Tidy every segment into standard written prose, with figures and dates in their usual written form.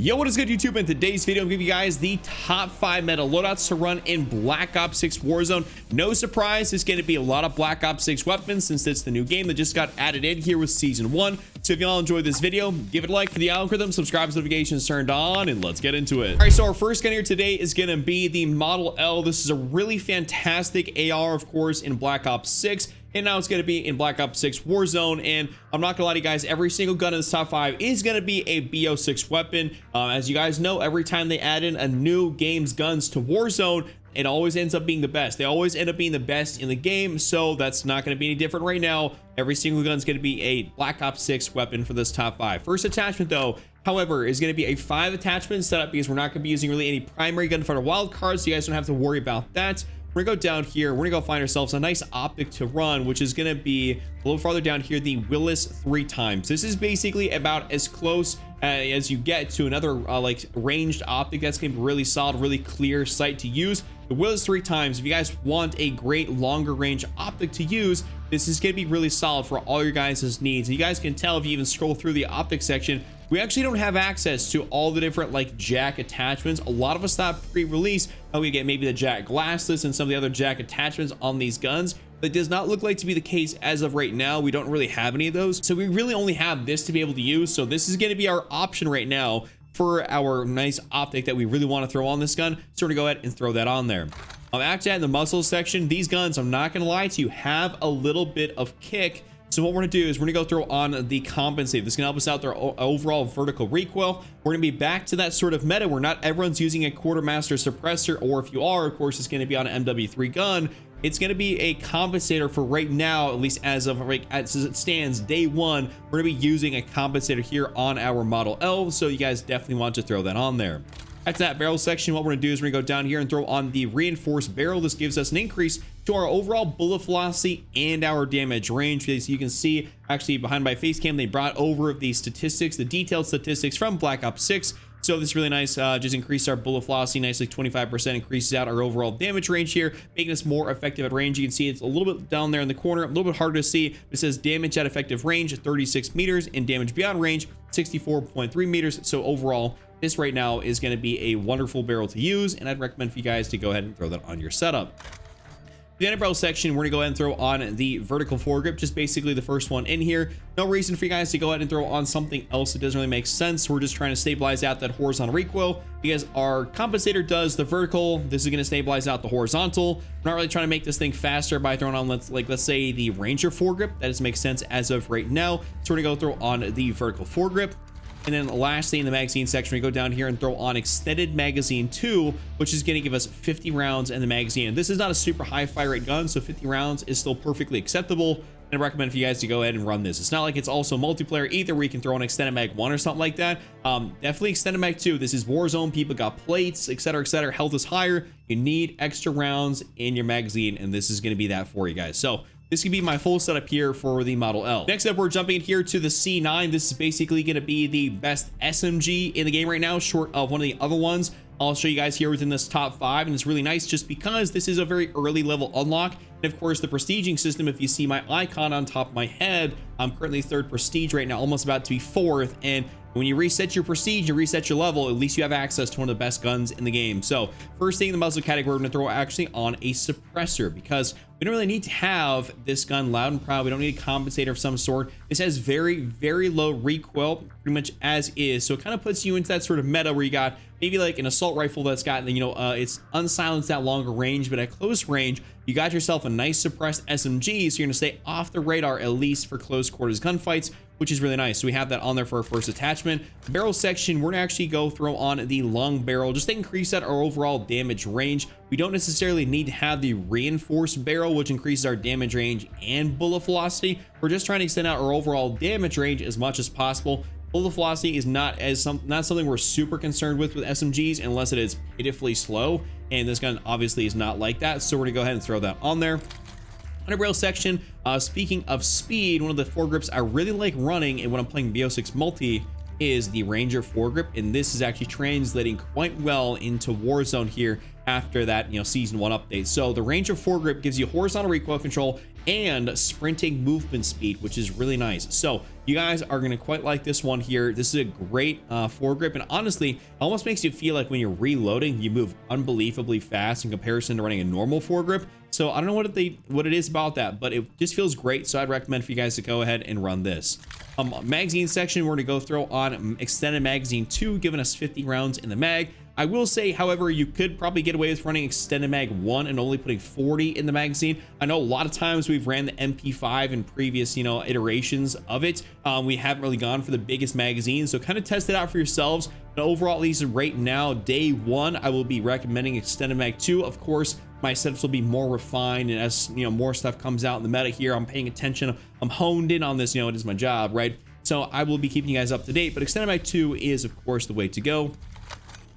Yo, what is good, YouTube? In today's video, I'm giving you guys the top 5 meta loadouts to run in Black Ops 6 Warzone. No surprise, it's going to be a lot of Black Ops 6 weapons since it's the new game that just got added in here with Season 1. So if y'all enjoyed this video, give it a like for the algorithm, subscribe with notifications turned on, and let's get into it. All right, so our first gun here today is going to be the Model L. This is a really fantastic AR, of course, in Black Ops 6. And now it's going to be in Black Ops 6 Warzone. And I'm not gonna lie to you guys, every single gun in this top 5 is going to be a BO6 weapon. As you guys know, every time they add in a new game's guns to Warzone, it always ends up being the best. They always end up being the best in the game. So that's not going to be any different right now. Every single gun is going to be a Black Ops 6 weapon for this top 5. First attachment though, however, is going to be a 5 attachment setup because we're not going to be using really any primary gunfighter wildcards. So you guys don't have to worry about that. We're gonna go down here. We're gonna go find ourselves a nice optic to run, which is gonna be a little farther down here, the Willis 3 times. This is basically about as close as you get to another like ranged optic that's gonna be really solid, really clear sight to use. The Willis 3 times, if you guys want a great longer range optic to use, this is gonna be really solid for all your guys' needs. And you guys can tell if you even scroll through the optic section, we actually don't have access to all the different like jack attachments. A lot of us thought pre-release we get maybe the jack glassless and some of the other jack attachments on these guns. That does not look like to be the case as of right now. We don't really have any of those. So we really only have this to be able to use. So this is going to be our option right now for our nice optic that we really want to throw on this gun. So we're gonna go ahead and throw that on there. After that, in the muzzle section, these guns, I'm not gonna lie to you, have a little bit of kick. So what we're gonna do is we're gonna go throw on the compensate. This is gonna help us out their overall vertical recoil. We're gonna be back to that sort of meta where not everyone's using a quartermaster suppressor, or if you are, of course, it's gonna be on an MW3 gun. It's going to be a compensator for right now, at least as of right as it stands, day one. We're going to be using a compensator here on our Model L, so you guys definitely want to throw that on there. At that barrel section, what we're going to do is we're going to go down here and throw on the reinforced barrel. This gives us an increase to our overall bullet velocity and our damage range. As you can see, actually behind my face cam, they brought over the statistics, the detailed statistics from Black Ops 6. So this is really nice, just increased our bullet velocity nicely, 25% increases out our overall damage range here, making us more effective at range. You can see it's a little bit down there in the corner, a little bit harder to see. It says damage at effective range, 36 meters, and damage beyond range, 64.3 meters. So overall, this right now is going to be a wonderful barrel to use, and I'd recommend for you guys to go ahead and throw that on your setup. The barrel section, we're gonna go ahead and throw on the vertical foregrip, just basically the first one in here. No reason for you guys to go ahead and throw on something else. It doesn't really make sense. We're just trying to stabilize out that horizontal recoil because our compensator does the vertical. This is gonna stabilize out the horizontal. We're not really trying to make this thing faster by throwing on, let's say the Ranger foregrip. That doesn't make sense as of right now. So we're gonna go throw on the vertical foregrip. And then lastly, in the magazine section, we go down here and throw on extended magazine 2, which is going to give us 50 rounds in the magazine. And this is not a super high fire rate gun, so 50 rounds is still perfectly acceptable. And I recommend for you guys to go ahead and run this. It's not like it's also multiplayer either, where you can throw on extended mag 1 or something like that. Definitely extended mag 2. This is Warzone. People got plates, etc., etc. Health is higher. You need extra rounds in your magazine, and this is going to be that for you guys. So this could be my full setup here for the Model L. Next up, we're jumping here to the C9. This is basically going to be the best SMG in the game right now, short of one of the other ones. I'll show you guys here within this top 5, and it's really nice just because this is a very early level unlock. And of course, the prestiging system, if you see my icon on top of my head, I'm currently 3rd prestige right now, almost about to be 4th. And when you reset your prestige, you reset your level, at least you have access to one of the best guns in the game. So first thing in the muzzle category, we're gonna throw actually on a suppressor because we don't really need to have this gun loud and proud. We don't need a compensator of some sort. This has very, very low recoil, pretty much as is. So it kind of puts you into that sort of meta where you got maybe like an assault rifle that's got, it's unsilenced at longer range, but at close range, you got yourself a nice suppressed SMG. So you're gonna stay off the radar, at least for close quarters gunfights, which is really nice. So we have that on there for our first attachment. Barrel section, we're gonna actually go throw on the long barrel just to increase that our overall damage range. We don't necessarily need to have the reinforced barrel, which increases our damage range and bullet velocity. We're just trying to extend out our overall damage range as much as possible. Bullet velocity is not something we're super concerned with SMGs unless it is pitifully slow, and this gun obviously is not like that. So we're gonna go ahead and throw that on there. Under barrel section, speaking of speed, one of the foregrips I really like running and when I'm playing BO6 multi is the Ranger foregrip, and this is actually translating quite well into Warzone here after that season 1 update. So the Ranger foregrip gives you horizontal recoil control and sprinting movement speed, which is really nice. So You guys are going to quite like this one here. This is a great foregrip, and honestly, it almost makes you feel like when you're reloading, you move unbelievably fast in comparison to running a normal foregrip. So I don't know what it is about that, but it just feels great. So I'd recommend for you guys to go ahead and run this. Magazine section, we're going to go throw on extended magazine 2, giving us 50 rounds in the mag. I will say, however, you could probably get away with running extended mag 1 and only putting 40 in the magazine. I know a lot of times we've ran the MP5 in previous, iterations of it. We haven't really gone for the biggest magazine, so kind of test it out for yourselves. But overall, at least right now, day 1, I will be recommending extended mag 2. Of course, my setups will be more refined, and as more stuff comes out in the meta here, I'm paying attention. I'm honed in on this. It is my job, right? So I will be keeping you guys up to date. But extended mag 2 is, of course, the way to go.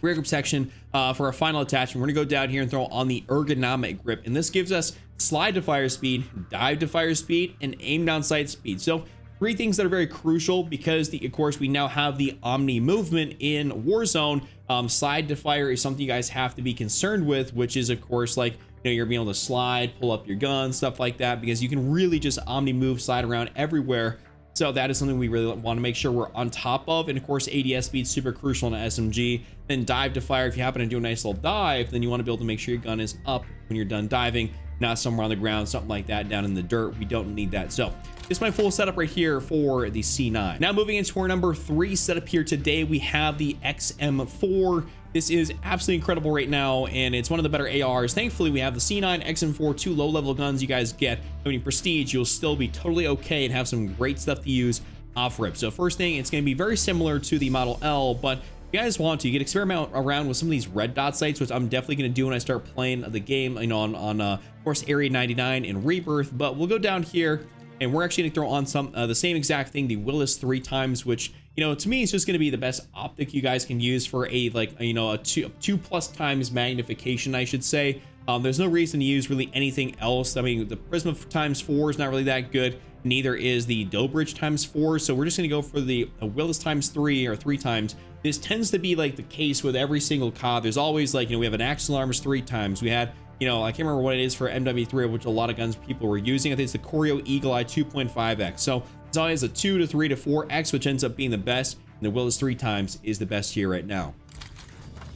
Rear grip section, for our final attachment, we're gonna go down here and throw on the ergonomic grip, and this gives us slide to fire speed, dive to fire speed, and aim down sight speed. So 3 things that are very crucial because of course we now have the omni movement in Warzone. Slide to fire is something you guys have to be concerned with, which is of course like you're being able to slide, pull up your gun, stuff like that, because you can really just omni move, slide around everywhere. So that is something we really want to make sure we're on top of. And of course, ADS speed super crucial in an SMG. Then dive to fire. If you happen to do a nice little dive, then you want to be able to make sure your gun is up when you're done diving, not somewhere on the ground, something like that down in the dirt. We don't need that. So this is my full setup right here for the C9. Now moving into our number 3 setup here today, we have the XM4. This is absolutely incredible right now, and it's one of the better ARs. Thankfully, we have the C9, XM4, 2 low-level guns you guys get. I mean, prestige, you'll still be totally okay and have some great stuff to use off rip. So first thing, it's going to be very similar to the Model L, but if you guys want to, you can experiment around with some of these red dot sights, which I'm definitely going to do when I start playing the game, on of course, Area 99 and Rebirth. But we'll go down here, and we're actually going to throw on some the same exact thing, the Willis 3 times, which to me, it's just going to be the best optic you guys can use for a a 2+ times magnification, I should say. There's no reason to use really anything else. I mean, the Prisma ×4 is not really that good. Neither is the Dobrich ×4. So we're just going to go for the Willis ×3 or 3 times. This tends to be like the case with every single COD. There's always we have an Axle Arms 3 times. We had I can't remember what it is for MW3, which a lot of guns people were using. I think it's the Choreo Eagle Eye 2.5x. So it's always a 2 to 3 to 4x, which ends up being the best. And the Willis 3 times is the best here right now.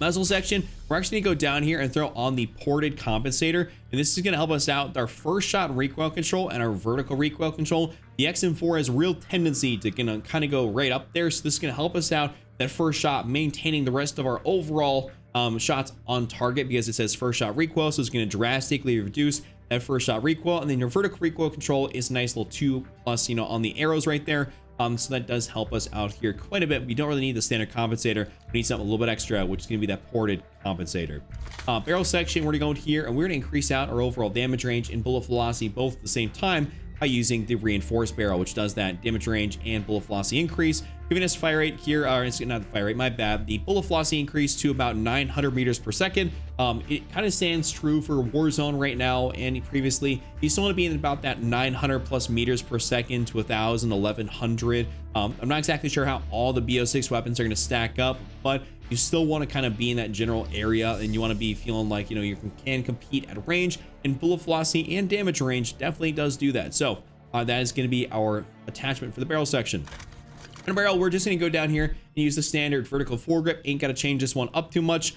Muzzle section, we're actually gonna go down here and throw on the ported compensator, and this is gonna help us out with our first shot recoil control and our vertical recoil control. The XM4 has a real tendency to kind of go right up there, so this is gonna help us out that first shot, maintaining the rest of our overall shots on target, because it says first shot recoil, so it's going to drastically reduce that first shot recoil. And then your vertical recoil control is a nice little 2+ on the arrows right there. So that does help us out here quite a bit. We don't really need the standard compensator. We need something a little bit extra, which is going to be that ported compensator. Barrel section, we're going to go here and we're going to increase out our overall damage range and bullet velocity both at the same time by using the reinforced barrel, which does that damage range and bullet velocity increase, giving us fire rate here, or it's not the fire rate, my bad, the bullet velocity increase to about 900 meters per second. It kind of stands true for Warzone right now, and previously you still want to be in about that 900+ meters per second to 1,000, 1,100. I'm not exactly sure how all the BO6 weapons are going to stack up, but you still want to kind of be in that general area, and you want to be feeling like you can compete at range, and bullet velocity and damage range definitely does do that. So that is going to be our attachment for the barrel section. And barrel, we're just going to go down here and use the standard vertical foregrip. Ain't got to change this one up too much.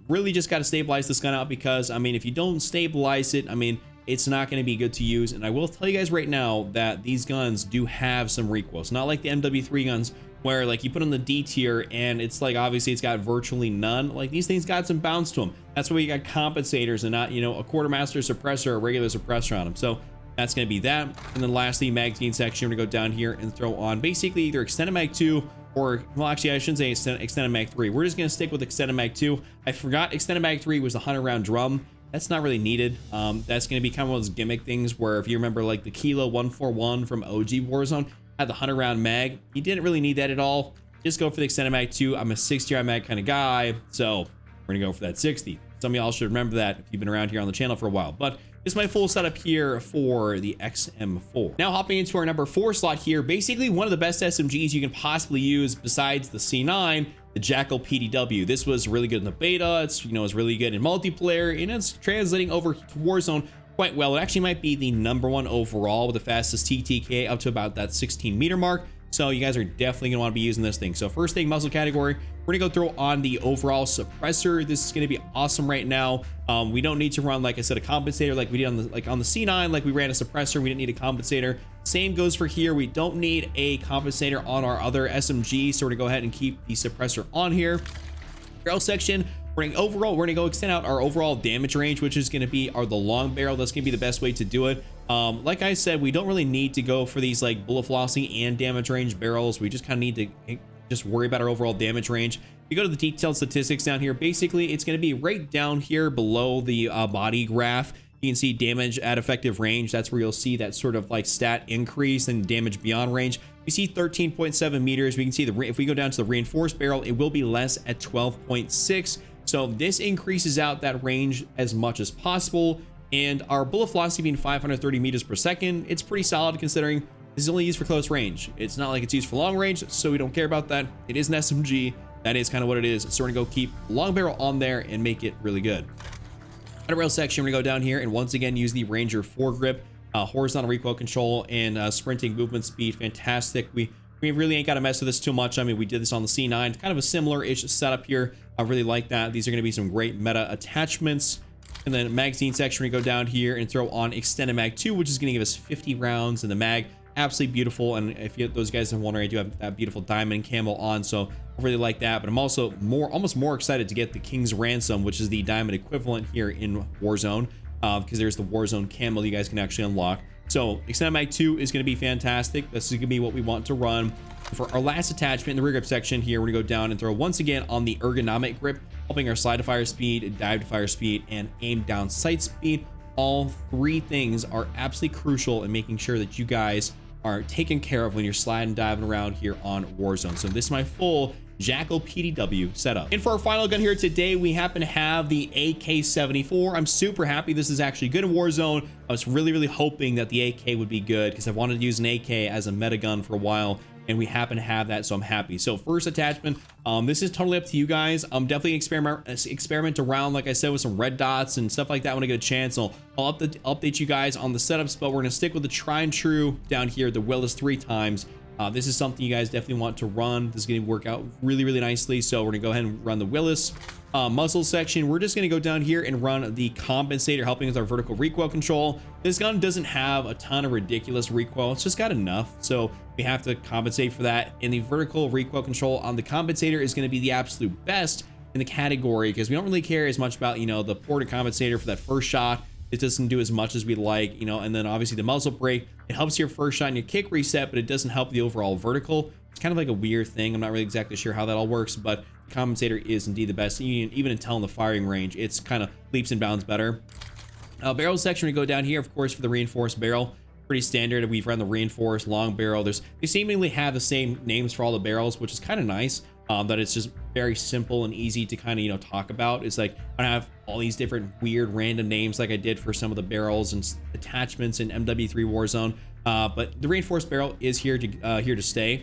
Really just got to stabilize this gun out, because I mean, if you don't stabilize it, I mean, it's not going to be good to use. And I will tell you guys right now that these guns do have some recoil. It's not like the MW3 guns where you put on the D tier and it's obviously it's got virtually none. These things got some bounce to them. That's why you got compensators and not a quartermaster suppressor or a regular suppressor on them. So that's going to be that. And then lastly, magazine section, we're going to go down here and throw on basically either extended mag 2 or, well, actually I shouldn't say extended mag 3. We're just going to stick with extended mag 2. I forgot extended mag 3 was the 100-round drum. That's not really needed. That's going to be kind of one of those gimmick things where if you remember the Kilo 141 from OG Warzone had the 100-round mag, you didn't really need that at all. Just go for the extended mag 2. I'm a 60-round mag kind of guy, so we're going to go for that 60. Some of y'all should remember that if you've been around here on the channel for a while. But this is my full setup here for the XM4. Now hopping into our number 4 slot here, basically one of the best SMGs you can possibly use besides the C9, the Jackal PDW. This was really good in the beta. It's it's really good in multiplayer, and it's translating over to Warzone quite well. It actually might be the #1 overall with the fastest TTK up to about that 16 meter mark. So you guys are definitely gonna want to be using this thing. So first thing, muzzle category, we're gonna go throw on the overall suppressor. This is gonna be awesome right now. We don't need to run, like I said, a compensator like we did on the C9. Like we ran a suppressor, we didn't need a compensator. Same goes for here. We don't need a compensator on our other SMG, so we're gonna go ahead and keep the suppressor on here. Barrel section, we're gonna go extend out our overall damage range, which is gonna be the long barrel. That's gonna be the best way to do it. Like I said, we don't really need to go for these like bullet flossing and damage range barrels. We just kind of need to just worry about our overall damage range. If you go to the detailed statistics down here, basically it's going to be right down here below the body graph. You can see damage at effective range. That's where you'll see that sort of like stat increase and damage beyond range. We see 13.7 meters. We can see if we go down to the reinforced barrel, it will be less at 12.6. So this increases out that range as much as possible. And our bullet velocity being 530 meters per second, it's pretty solid considering this is only used for close range. It's not like it's used for long range, so we don't care about that. It is an SMG. That is kind of what it is. So we're gonna go keep long barrel on there and make it really good. At rail section, we're gonna go down here and once again use the Ranger foregrip, horizontal recoil control, and sprinting movement speed. Fantastic. We really ain't got to mess with this too much. I mean, we did this on the C9, kind of a similar-ish setup here. I really like that. These are going to be some great meta attachments. And then magazine section, we go down here and throw on extended mag 2, which is going to give us 50 rounds in the mag. Absolutely beautiful. And if those guys are wondering, I do have that beautiful diamond camo on, so I really like that. But I'm also almost more excited to get the King's Ransom, which is the diamond equivalent here in Warzone, because there's the Warzone camo you guys can actually unlock. So extended mag 2 is going to be fantastic. This is going to be what we want to run. For our last attachment in the rear grip section here, we're going to go down and throw once again on the ergonomic grip, helping our slide to fire speed, dive to fire speed, and aim down sight speed. All three things are absolutely crucial in making sure that you guys are taken care of when you're sliding and diving around here on Warzone. So this is my full Jackal PDW setup. And for our final gun here today, we happen to have the AK-74. I'm super happy this is actually good in Warzone. I was really hoping that the AK would be good because I've wanted to use an AK as a meta gun for a while, and we happen to have that, so I'm happy. So first attachment, this is totally up to you guys. I'm definitely experiment around, like I said, with some red dots and stuff like that when I get a chance. I'll update you guys on the setups, but we're gonna stick with the tried and true down here, the Willis 3 times. This is something you guys definitely want to run. This is going to work out really nicely. So we're going to go ahead and run the Willis. Muzzle section, we're just going to go down here and run the compensator, helping with our vertical recoil control. This gun doesn't have a ton of ridiculous recoil. It's just got enough. So we have to compensate for that. And the vertical recoil control on the compensator is going to be the absolute best in the category because we don't really care as much about, the ported compensator for that first shot. It doesn't do as much as we like, and then obviously the muzzle brake, it helps your first shot and your kick reset, but it doesn't help the overall vertical. It's kind of like a weird thing. I'm not really exactly sure how that all works, but the compensator is indeed the best. Even until in the firing range, it's kind of leaps and bounds better. Barrel section, we go down here, of course, for the reinforced barrel. Pretty standard. We've run the reinforced long barrel. They seemingly have the same names for all the barrels, which is kind of nice. That it's just very simple and easy to kind of talk about. It's like I don't have all these different weird random names like I did for some of the barrels and attachments in MW3 Warzone. But the reinforced barrel is here to stay.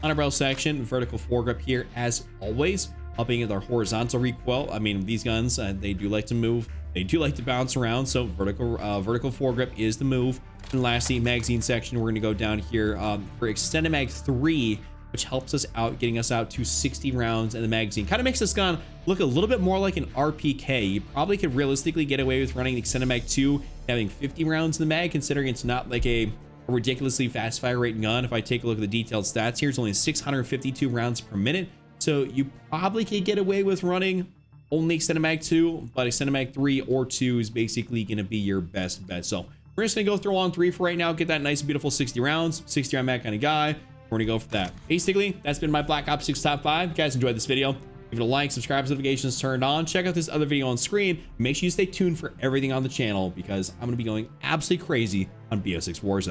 On our barrel section, vertical foregrip here as always, helping with our horizontal recoil. I mean, these guns they do like to move. They do like to bounce around, so vertical foregrip is the move. And lastly, magazine section, we're going to go down here for extended mag 3, which helps us out, getting us out to 60 rounds in the magazine. Kind of makes this gun look a little bit more like an RPK. You probably could realistically get away with running the extended mag 2, having 50 rounds in the mag, considering it's not like a ridiculously fast fire rate gun. If I take a look at the detailed stats here, it's only 652 rounds per minute. So you probably could get away with running only extended mag 2, but extended mag 3 or 2 is basically going to be your best bet. So we're just going to go throw on 3 for right now, get that nice, beautiful 60 rounds, 60 round mag kind of guy. We're gonna go for that. Basically, that's been my Black Ops 6 top 5. If you guys enjoyed this video, give it a like, subscribe, notifications turned on. Check out this other video on screen. Make sure you stay tuned for everything on the channel because I'm gonna be going absolutely crazy on BO6 Warzone.